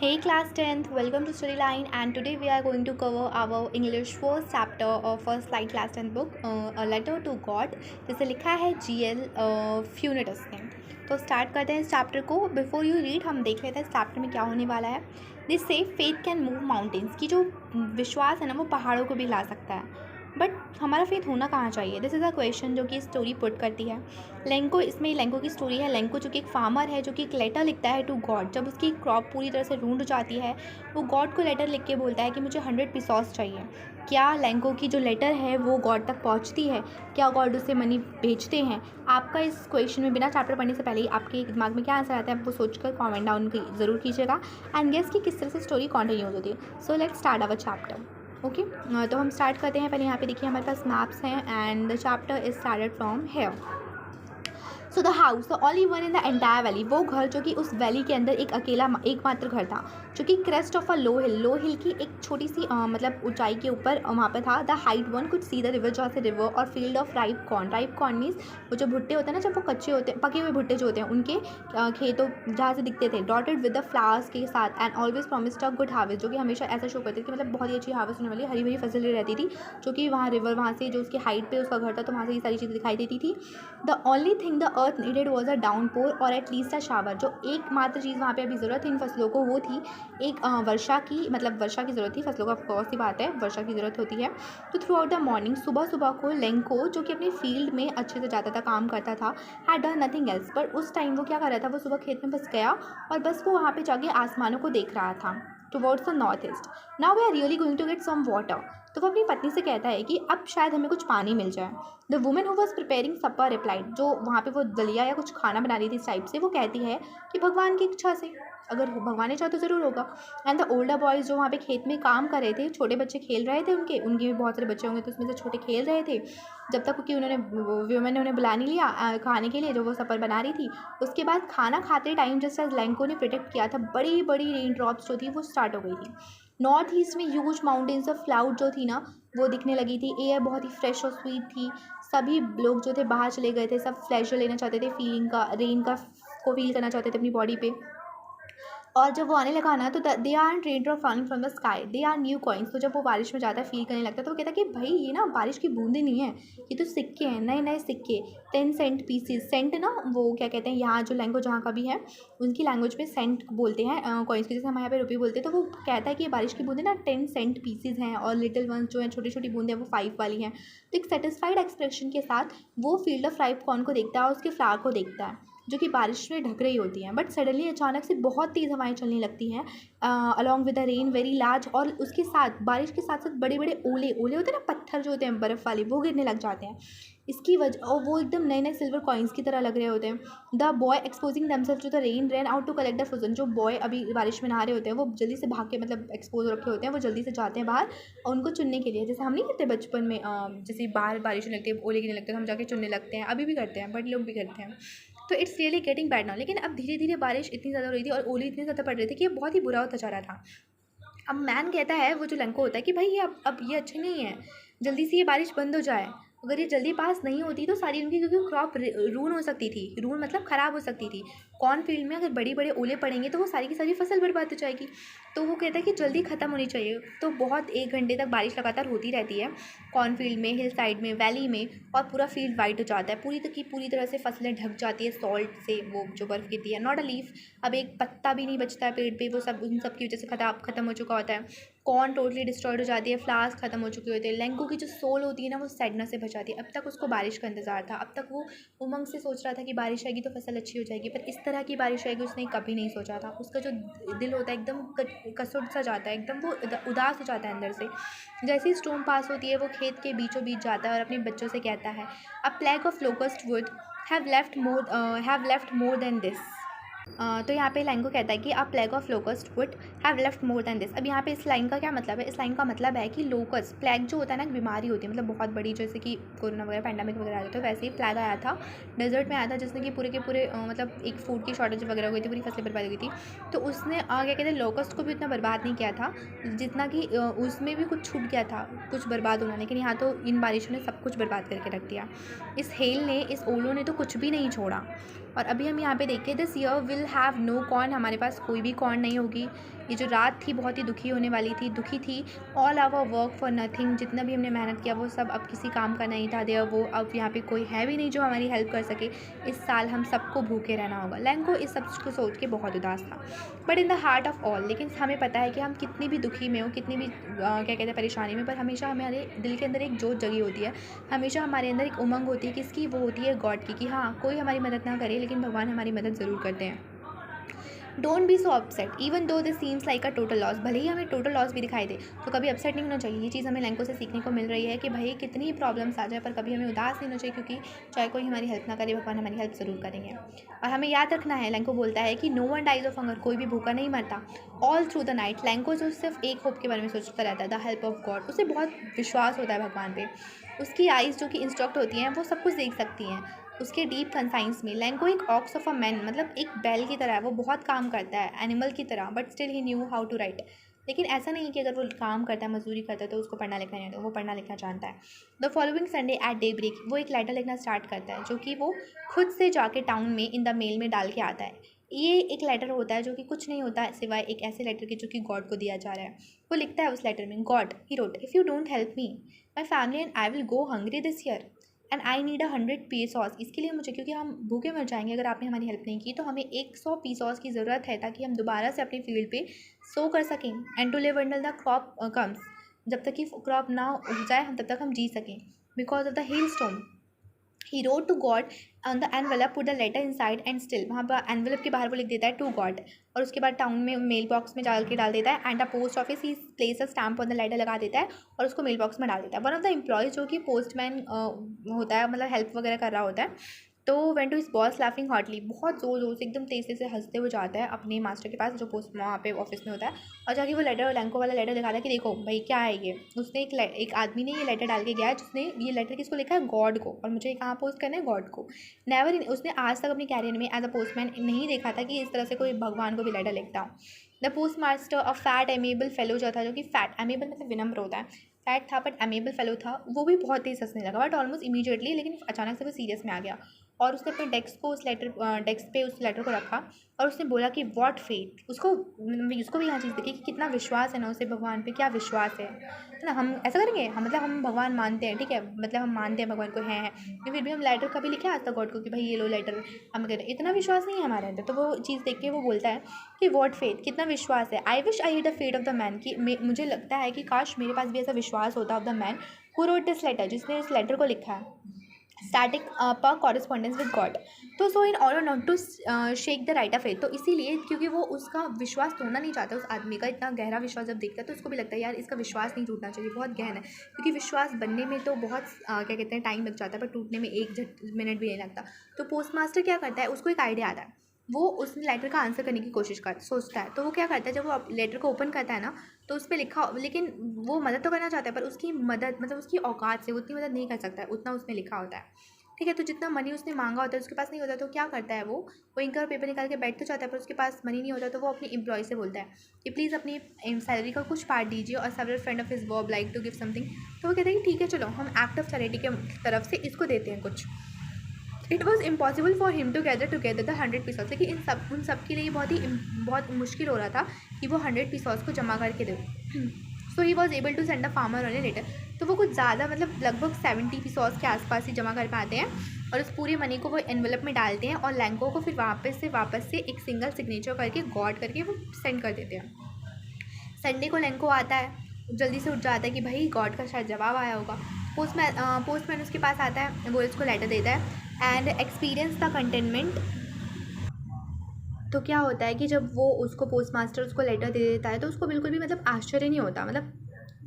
Hey class 10th, welcome to Storyline, and today we are going to cover our English first chapter of first slide class 10th book, A Letter to God, जिसे लिखा है GL फ्यूनिटस ने। तो start करते हैं इस chapter को। Before you read हम देख लेते हैं इस चैप्टर में क्या होने वाला है। दिस से फेथ कैन मूव माउंटेन्स, की जो विश्वास है ना वो पहाड़ों को भी ला सकता है। बट हमारा फेथ होना कहाँ चाहिए, दिस इज़ अ क्वेश्चन जो कि स्टोरी पुट करती है। लेंको, इसमें लेंको की स्टोरी है। लेंको जो कि एक फार्मर है, जो कि एक लेटर लिखता है टू गॉड। जब उसकी क्रॉप पूरी तरह से रूंड जाती है, वो गॉड को लेटर लिख के बोलता है कि मुझे 100 पिसॉस चाहिए। क्या लेंको की जो लेटर है वो गॉड तक पहुंचती है? क्या गॉड उसे मनी भेजते हैं? आपका इस क्वेश्चन में बिना चैप्टर पढ़ने से पहले ही आपके दिमाग में क्या आंसर आता है, आप वो सोचकर कमेंट डाउन ज़रूर कीजिएगा एंड गेस कि किस तरह से स्टोरी कंटिन्यू होती है। So let's start our chapter. Okay, तो हम स्टार्ट करते हैं। पहले यहाँ पे देखिए हमारे पास मैप्स हैं and the chapter is started from here. So the house the only one in the entire valley, वो घर जो कि उस वैली के अंदर एक अकेला एकमात्र घर था, जो कि क्रेस्ट ऑफ अ लो हिल की एक छोटी सी मतलब ऊंचाई के ऊपर वहाँ पे था। The height one could see the river, जहाँ से रिवर और field of ripe corn means वो जो भुट्टे होते हैं ना, जब वो कच्चे होते हैं, पके हुए भुट्टे जो होते हैं उनके खेतों जहाँ से दिखते थे, डॉटेड विद द फ्लावर्स के साथ and always promised a good harvest, जो कि हमेशा ऐसा शो करते थे कि मतलब बहुत ही अच्छी हार्वेस्ट होने वाली हरी भरी फसल रहती थी, जो कि वहाँ रिवर, वहाँ से जो उसकी हाइट पे उसका घर था, तो वहाँ से ये सारी चीज़ें दिखाई देती थी। The only thing the earth needed was a downpour और एट लीस्ट अ शावर, जो एकमात्र चीज़ वहाँ पे अभी ज़रूरत थी इन फसलों को वो थी एक वर्षा की, मतलब वर्षा की ज़रूरत थी फसलों को। ऑफकोर्स सी बात है, वर्षा की ज़रूरत होती है। तो थ्रू आउट द मॉर्निंग, सुबह सुबह को लेंको जो कि अपनी फील्ड में अच्छे से जाता था, काम करता था, हैड डन नथिंग एल्स, पर उस टाइम वो क्या कर रहा था, वो सुबह खेत में बस गया और बस वो वहाँ पे जाके आसमानों को देख रहा था towards the north east. Now we are really going to get some water, तो वो अपनी पत्नी से कहता है कि अब शायद हमें कुछ पानी मिल जाए। The women who was preparing supper replied, जो वहाँ पे वो दलिया या कुछ खाना बना रही थी इस टाइप से, वो कहती है कि भगवान की इच्छा से, अगर भगवान ने चाहा तो ज़रूर होगा। एंड द ओल्डर बॉयज़, जो वहाँ पे खेत में काम कर रहे थे, छोटे बच्चे खेल रहे थे, उनके भी बहुत सारे बच्चे होंगे तो उसमें से छोटे खेल रहे थे, जब तक कि उन्होंने वुमेन ने उन्हें बुला नहीं लिया खाने के लिए, जो वो सपर बना रही थी। उसके बाद खाना खाते टाइम जैसे लेंको ने प्रिडिक्ट किया था, बड़ी बड़ी रेन ड्रॉप्स जो थी वो स्टार्ट हो गई थी। नॉर्थ ईस्ट में ह्यूज माउंटेन्स ऑफ क्लाउड जो थी ना वो दिखने लगी थी। एयर बहुत ही फ्रेश और स्वीट थी। सभी लोग जो थे बाहर चले गए थे, सब प्लेजर लेना चाहते थे, फीलिंग का, रेन का को फील करना चाहते थे अपनी बॉडी पे। और जब वो आने लगा ना, तो they are rain drop falling from the sky, they are new coins. तो जब वो बारिश में जाता है, फील करने लगता है, तो वो कहता है कि भाई ये ना बारिश की बूंदें नहीं है, ये तो सिक्के हैं, नए नए सिक्के, 10 सेंट पीसीज। सेंट ना वो क्या कहते हैं, यहाँ जो लैंग्वेज जहाँ का भी है उनकी लैंग्वेज में सेंट बोलते हैं कॉइन्स के, जैसे हमारे यहाँ पे रुपये बोलते हैं। तो वो कहता है कि ये बारिश की बूंदें ना 10 सेंट पीसीज हैं और लिटिल वंस जो हैं, छोटी छोटी बूंदें, वो 5 वाली हैं। तो एक सेटिस्फाइड एक्सप्रेशन के साथ वो फील्ड ऑफ राइप कॉर्न को देखता है और उसके फ्लावर को देखता है, जो कि बारिश में ढक रही होती हैं। बट सडनली अचानक से बहुत तेज़ हवाएं चलने लगती हैं along with the rain very large, और उसके साथ बारिश के साथ साथ बड़े बड़े ओले ओले होते हैं ना, पत्थर जो होते हैं बर्फ़ वाले, वो गिरने लग जाते हैं। इसकी वजह, और वो एकदम नए नए सिल्वर कॉइन्स की तरह लग रहे होते हैं। The boy exposing themself to the rain ran out to collect the frozen, जो बॉय अभी बारिश में नहा रहे होते हैं वो जल्दी से भाग के, मतलब एक्सपोज रखे होते हैं, वो जल्दी से जाते हैं बाहर और उनको चुनने के लिए, जैसे हम नहीं करते बचपन में जैसे बाहर बारिश होने लगती है, ओले गिरने लगते हैं, हम जाके चुनने लगते हैं, अभी भी करते हैं, बड़े लोग भी करते हैं। तो it's really getting bad now. लेकिन अब धीरे धीरे बारिश इतनी ज़्यादा हो रही थी और ओले इतने ज़्यादा पड़ रहे थे कि ये बहुत ही बुरा होता जा रहा था। अब मैन कहता है, वो जो लंको होता है, कि भाई ये अब ये अच्छा नहीं है, जल्दी से ये बारिश बंद हो जाए। अगर ये जल्दी पास नहीं होती तो सारी उनकी, क्योंकि क्रॉप रून हो सकती थी, रून मतलब ख़राब हो सकती थी। कॉर्न फील्ड में अगर बड़े बड़े ओले पड़ेंगे तो वो सारी की सारी फसल बर्बाद हो जाएगी। तो वो कहता है कि जल्दी ख़त्म होनी चाहिए। तो बहुत 1 घंटे तक बारिश लगातार होती रहती है कॉर्न फील्ड में, हिल साइड में, वैली में, और पूरा फील्ड वाइट हो जाता है, पूरी तरह से फसलें ढक जाती है सॉल्ट से, वो जो बर्फ़ गिरती है। नॉट अ लीफ, अब एक पत्ता भी नहीं बचता है पेड़ पे, वो सब उन सब की वजह से ख़त्म हो चुका होता है। कॉर्न टोटली डिस्ट्रॉयड हो जाती है, फ्लावर्स ख़त्म हो चुके होते हैं। लेंको की जो सोल होती है ना, वो सैडनेस से बचाती है। अब तक उसको बारिश का इंतज़ार था, अब तक वो उमंग से सोच रहा था कि बारिश आएगी तो फसल अच्छी हो जाएगी, पर इस तरह की बारिश आएगी उसने कभी नहीं सोचा था। उसका जो दिल होता है एकदम कसुट सा जाता है, एकदम वो उदास हो जाता है अंदर से। जैसे ही स्टॉर्म पास होती है, वो खेत के बीचों बीच जाता है और अपने बच्चों से कहता है, a plague of locust would have left more than this. तो यहाँ पे लाइन को कहता है कि a plague of locust would have left more than this. अब यहाँ पे इस लाइन का क्या मतलब है? इस लाइन का मतलब है कि लोकस्ट, प्लेग जो होता है ना, एक बीमारी होती है, मतलब बहुत बड़ी, जैसे कि कोरोना वगैरह पैंडेमिक वगैरह आ जाता है, वैसे ही प्लेग आया था, डेजर्ट में आया था, जिसने कि पूरे के पूरे मतलब एक फूड की शॉर्टेज वगैरह हो गई थी, पूरी फसलें बर्बाद हो गई थी। तो उसने क्या कहते हैं, लोकस्ट को भी उतना बर्बाद नहीं किया था जितना कि उसमें भी कुछ छूट गया था, कुछ बर्बाद होना, लेकिन यहाँ तो इन बारिशों ने सब कुछ बर्बाद करके रख दिया। इस हेल ने, इस ओलों ने तो कुछ भी नहीं छोड़ा। और अभी हम यहाँ पे देखते हैं, this year will have no corn, हमारे पास कोई भी कॉर्न नहीं होगी। ये जो रात थी बहुत ही दुखी होने वाली थी, दुखी थी। All our work for nothing, जितना भी हमने मेहनत किया वो सब अब किसी काम का नहीं था। देयर वो अब यहाँ पे कोई है भी नहीं जो हमारी हेल्प कर सके। इस साल हम सबको भूखे रहना होगा। लैंको इस सब को सोच के बहुत उदास था। But in the heart of all, लेकिन हमें पता है कि हम कितनी भी दुखी में हो, कितनी भी क्या कहते हैं परेशानी में, पर हमेशा हमारे दिल के अंदर एक जोत जगी होती है। हमेशा हमारे अंदर एक उमंग होती है, किसकी? वो होती है गॉड की, कि हाँ कोई हमारी मदद ना करे लेकिन भगवान हमारी मदद ज़रूर करते हैं। Don't be so upset even though this seems like a total loss, भले ही हमें टोटल लॉस भी दिखाई दे तो कभी अपसेट नहीं होना चाहिए। ये चीज़ हमें लैंको से सीखने को मिल रही है कि भाई कितनी ही प्रॉब्लम्स आ जाए पर कभी हमें उदास नहीं होना चाहिए, क्योंकि चाहे कोई हमारी हेल्प ना करे भगवान हमारी हेल्प ज़रूर करेंगे। और हमें याद रखना है, लैंको बोलता है कि no one dies of hunger, कोई भी भूखा नहीं मरता। All through the night Lencho जो सिर्फ एक होप के बारे में सोचता रहता है, द हेल्प ऑफ गॉड। उसे बहुत विश्वास होता है भगवान पे। उसकी आइज़ जो कि इंस्ट्रक्ट होती हैं वो सब कुछ देख सकती हैं। उसके डीप कंसाइंस में लैंको एक ऑक्स ऑफ अ मैन, मतलब एक बैल की तरह है। वो बहुत काम करता है एनिमल की तरह, but still he knew how to write. लेकिन ऐसा नहीं कि अगर वो काम करता है, मजदूरी करता है तो उसको पढ़ना लिखना नहीं आता, वो पढ़ना लिखना जानता है। The following Sunday at daybreak वो एक लेटर लिखना स्टार्ट करता है, जो कि वो खुद से जाके टाउन में इन द मेल में डाल के आता है। ये एक लेटर होता है जो कि कुछ नहीं होता है सिवाय एक ऐसे लेटर के जो कि गॉड को दिया जा रहा है। वो लिखता है उस लेटर में, God he wrote, if you don't help me my family and I will go hungry this year and I need 100 पीसॉस। इसके लिए मुझे, क्योंकि हम भूखे मर जाएंगे अगर आपने हमारी हेल्प नहीं की, तो हमें 100 पीसॉस की ज़रूरत है ताकि हम दोबारा से अपनी फील्ड पे सो कर सकें। And to live until the crop comes, जब तक कि क्रॉप ना उग जाए हम तब तक हम जी सकें। Because of the hailstorm he wrote to God on the envelope, put the letter inside and still, वहाँ पर एनवेलप के बाहर वो लिख देता है टू गॉड, और उसके बाद टाउन में मेल बॉक्स में डाल के डाल देता है। And the post office he place a stamp on the letter लगा देता है और उसको मेल बॉक्स में डाल देता है। वन ऑफ द एम्प्लॉयज़ जो कि पोस्टमैन होता है, मतलब हेल्प वगैरह कर रहा होता है, तो वेन टू इस बॉस लाफिंग हॉटली, बहुत ज़ोर ज़ोर से एकदम तेज़ी से हंसते हुए जाता है अपने मास्टर के पास जो पोस्ट वहाँ पे ऑफिस में होता है, और जाके वो लेटर, लैंको वाला लेटर दिखाता है कि देखो भाई क्या है ये। उसने एक आदमी ने ये लेटर डाल के गया है जिसने ये लेटर किसको लिखा है? गॉड को, और मुझे कहाँ पोस्ट करना है? गॉड को। नेवर, उसने आज तक अपने कैरियर में एज अ पोस्टमैन नहीं देखा था कि इस तरह से कोई भगवान को भी लेटर लिखता हो। The post master a fat amiable fellow जो था, जो कि फैट एमेबल मतलब विनम्र होता है, फैट था बट एमेबल फेलो था, वो भी बहुत तेज हंसने लगा बट ऑलमोस्ट इमीडिएटली, लेकिन अचानक से वो सीरियस में आ गया और उसने अपने डेस्क पे उस लेटर को रखा और उसने बोला कि व्हाट फेथ। उसको भी यहाँ चीज़ देखी कि कितना विश्वास है ना उसे भगवान पे, क्या विश्वास है ना। हम ऐसा करेंगे, हम मतलब हम भगवान मानते हैं, ठीक है, मतलब हम मानते हैं भगवान को है, फिर भी हम लेटर कभी लिखे आज तक गॉड को कि भाई ये लो लेटर, हम करें, इतना विश्वास नहीं है हमारे अंदर। तो वो चीज़ देख के वो बोलता है कि व्हाट फेथ, कितना विश्वास है। I wish I had the faith of the man, कि मुझे लगता है कि काश मेरे पास भी ऐसा विश्वास होता of the man who wrote this letter, जिसने इस लेटर को लिखा है, स्टार्टिंग पर कॉरेस्पॉन्डेंस विद गॉड। तो so in order not to shake the right of faith, तो इसीलिए क्योंकि वो उसका विश्वास तोड़ना नहीं चाहता, उस आदमी का इतना गहरा विश्वास जब देखता है तो उसको भी लगता है यार इसका विश्वास नहीं टूटना चाहिए, बहुत गहन है। क्योंकि विश्वास बनने में तो बहुत क्या कहते हैं टाइम लग जाता है, पर टूटने में एक मिनट भी नहीं लगता। तो पोस्ट मास्टर क्या करता है, उसको एक आइडिया आता है, वो उस लेटर का आंसर करने की कोशिश सोचता है। तो वो क्या करता है, जब वो लेटर को ओपन करता है ना, तो उस पर लिखा, लेकिन वो मदद तो करना चाहता है पर उसकी मदद मतलब उसकी औकात से उतनी मदद नहीं कर सकता है उतना उसमें लिखा होता है, ठीक है। तो जितना मनी उसने मांगा होता है उसके पास नहीं होता, तो क्या करता है वो इंक और पेपर निकाल के बैठ तो जाता है, पर उसके पास मनी नहीं होता, तो वो अपनी एम्प्लॉय से बोलता है कि प्लीज़ अपनी सैलरी का कुछ पार्ट दीजिए, और several friend of his work like to give something. तो वो कहते हैं कि ठीक है चलो हम एक्ट ऑफ चैरिटी के तरफ से इसको देते हैं कुछ। It was impossible for him to gather together the 100 pieces, लेकिन उन सब के लिए बहुत मुश्किल हो रहा था कि वो 100 पीसॉस को जमा करके दे। So he was able to send a farmer on a letter, तो वो कुछ ज़्यादा मतलब लगभग 70 पीसॉस के आसपास ही जमा कर पाते हैं, और उस पूरे मनी को वो एनवेलप में डालते हैं और लैंको को फिर वापस से एक सिंगल सिग्नेचर करके गॉड करके वो सेंड कर देते हैं। संडे को लैंको आता है, जल्दी से उठ जाता है कि भाई गॉड का शायद जवाब आया होगा। पोस्टमैन उसके पास आता है, वो इसको लेटर देता है एंड एक्सपीरियंस द कंटेनमेंट। तो क्या होता है कि जब वो उसको पोस्ट मास्टर उसको लेटर दे देता है तो उसको बिल्कुल भी मतलब आश्चर्य नहीं होता, मतलब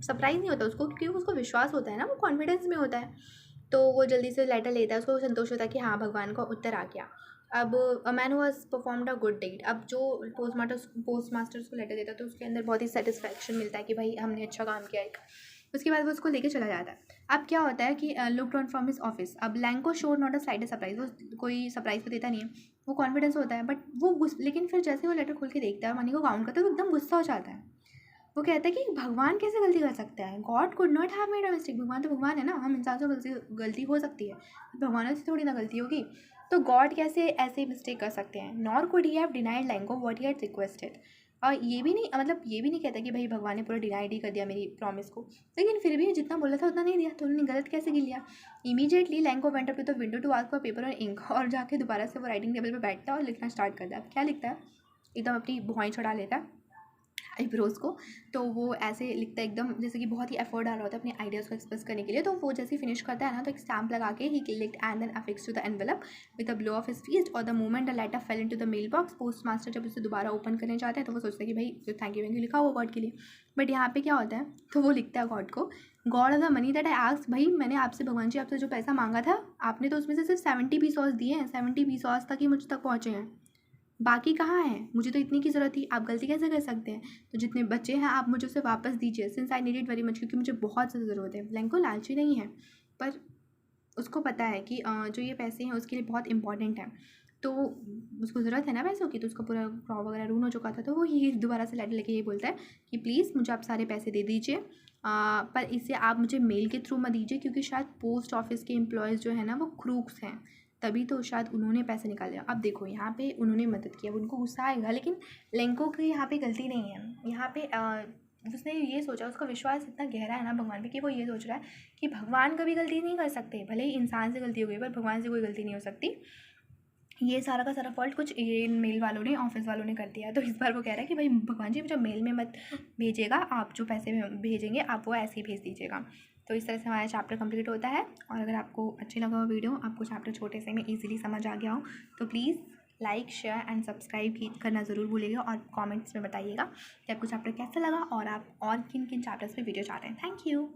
सरप्राइज़ नहीं होता उसको, क्योंकि उसको विश्वास होता है ना, वो कॉन्फिडेंस में होता है। तो वो जल्दी से लेटर लेता है, उसको संतोष होता है कि हाँ भगवान का उत्तर आ गया। अब a man who has performed a good deed, अब जो पोस्ट मास्टर उसको लेटर देता है तो उसके अंदर बहुत ही सेटिस्फैक्शन मिलता है कि भाई हमने अच्छा काम किया एक। उसके बाद वो उसको लेके चला जाता है। अब क्या होता है कि look down from his office, अब Lencho should not a side surprise, वो कोई सरप्राइज तो देता नहीं है, वो कॉन्फिडेंस होता है, बट लेकिन फिर जैसे वो लेटर खोल के देखता है और मनी को काउंट करता है तो एकदम गुस्सा हो जाता है। वो कहता है कि भगवान कैसे गलती कर सकता है, God could not have made a mistake, भगवान तो भगवान है ना, हम इंसान से गलती हो सकती है, भगवान से थोड़ी ना गलती होगी, तो गॉड कैसे ऐसे मिस्टेक कर सकते हैं। Nor could he have denied Lanco what he had requested, और ये भी नहीं मतलब ये भी नहीं कहता कि भाई भगवान ने पूरा डिनाइड ही कर दिया मेरी प्रॉमिस को, लेकिन फिर भी जितना बोला था उतना नहीं दिया, तो उन्होंने गलत कैसे गिन लिया। Immediately Lencho went up to the window to ask for paper और इंक, और जाके दोबारा से वो राइटिंग टेबल पे बैठता है और लिखना स्टार्ट करता है। अब क्या लिखता है, एकदम अपनी भुआई चढ़ा लेता है आईब्रोज को, तो वो ऐसे लिखता है एकदम जैसे कि बहुत ही एफर्ट आ रहा होता है अपने आइडियाज़ को एक्सप्रेस करने के लिए। तो वो जैसे ही फिनिश करता है ना, तो एक स्टैम्प लगा के ही clicked and then affix to the envelope with a blow of his fist, और the moment the letter fell into the mail box, post master जब उसे दोबारा ओपन करने जाते हैं तो वो सोचता है कि भाई जो थैंक यू लिखा हुआ गॉड के लिए, बट यहाँ पे क्या होता है, तो वो लिखता है गॉड को, God of the money that I ask, भाई मैंने आपसे भगवान जी आपसे जो पैसा मांगा था आपने तो उसमें से सिर्फ 70 पीसॉस दिए हैं, 70 पीसॉस तक ही मुझ तक पहुँचे हैं, बाकी कहाँ है, मुझे तो इतनी की ज़रूरत थी, आप गलती कैसे कर सकते हैं, तो जितने बच्चे हैं आप मुझे उसे वापस दीजिए, since I need it very much, क्योंकि मुझे बहुत ज़्यादा ज़रूरत है। लैंको लालची नहीं है, पर उसको पता है कि जो ये पैसे हैं उसके लिए बहुत इंपॉर्टेंट है, तो उसको ज़रूरत है ना पैसों की, तो उसका पूरा क्रॉप वगैरह रून हो चुका था, तो वो ये दोबारा से लेटर लेके ये बोलता है कि प्लीज़ मुझे आप सारे पैसे दे दीजिए, पर इसे आप मुझे मेल के थ्रू मत दीजिए, क्योंकि शायद पोस्ट ऑफिस के एम्प्लॉयज़ जो है ना वो क्रूक्स हैं, तभी तो शायद उन्होंने पैसे निकाले। अब देखो यहाँ पे उन्होंने मदद किया, उनको गुस्सा आएगा, लेकिन लैंको की यहाँ पे गलती नहीं है। यहाँ पे उसने ये सोचा, उसका विश्वास इतना गहरा है ना भगवान पे कि वो ये सोच रहा है कि भगवान कभी गलती नहीं कर सकते, भले ही इंसान से गलती हो गई पर भगवान से कोई गलती नहीं हो सकती। ये सारा का सारा फॉल्ट कुछ ये मेल वालों ने, ऑफिस वालों ने कर दिया। तो इस बार वो कह रहा है कि भाई भगवान जी मुझे मेल में मत भेजिएगा, आप जो पैसे भेजेंगे आप वो ऐसे ही भेज दीजिएगा। तो इस तरह से हमारा चैप्टर कंप्लीट होता है। और अगर आपको अच्छी लगा हो वीडियो, आपको चैप्टर छोटे से में ईजिली समझ आ गया हो, तो please like share and subscribe करना ज़रूर भूलिएगा, और कमेंट्स में बताइएगा कि आपको चैप्टर कैसा लगा और आप और किन किन चैप्टर्स पे वीडियो चाहते हैं। Thank you.